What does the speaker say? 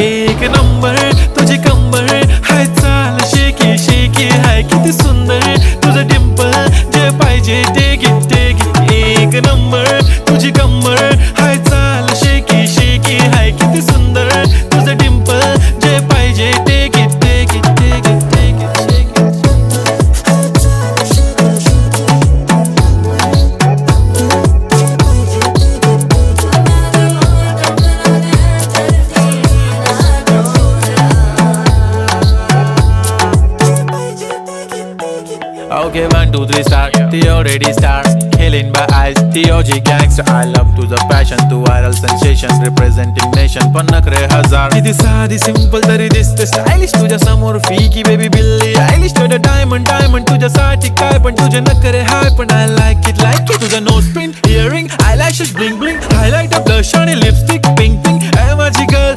एक नंबर तुझी कंबर हाय चाल शेकी शेकी हाय किती सुंदर तुझं डिंपल जे पाहिजे ते घे एक नंबर तुझी कंबर हाय चाल शेकी शेकी हाय किती सुंदर तुझं डिंपल जे पाहिजे ते घे Okay, 1, 2, 3 star. The already star. Killing by eyes. The OG gangster. I love to the passion, to viral sensation, representing nation. पण नखरे हजार. किती साधी simple तरी दिसते stylish. तुझ्या समोर फीकी baby बिल्ली आयलिश. तुझं diamond तुझ्यासाठी काय पण तुझे नखरे हाय पण I like it. तुझं nose pin, earring, eyelashes bling bling, highlight of blush आणि lipstick pink pink. माझी girl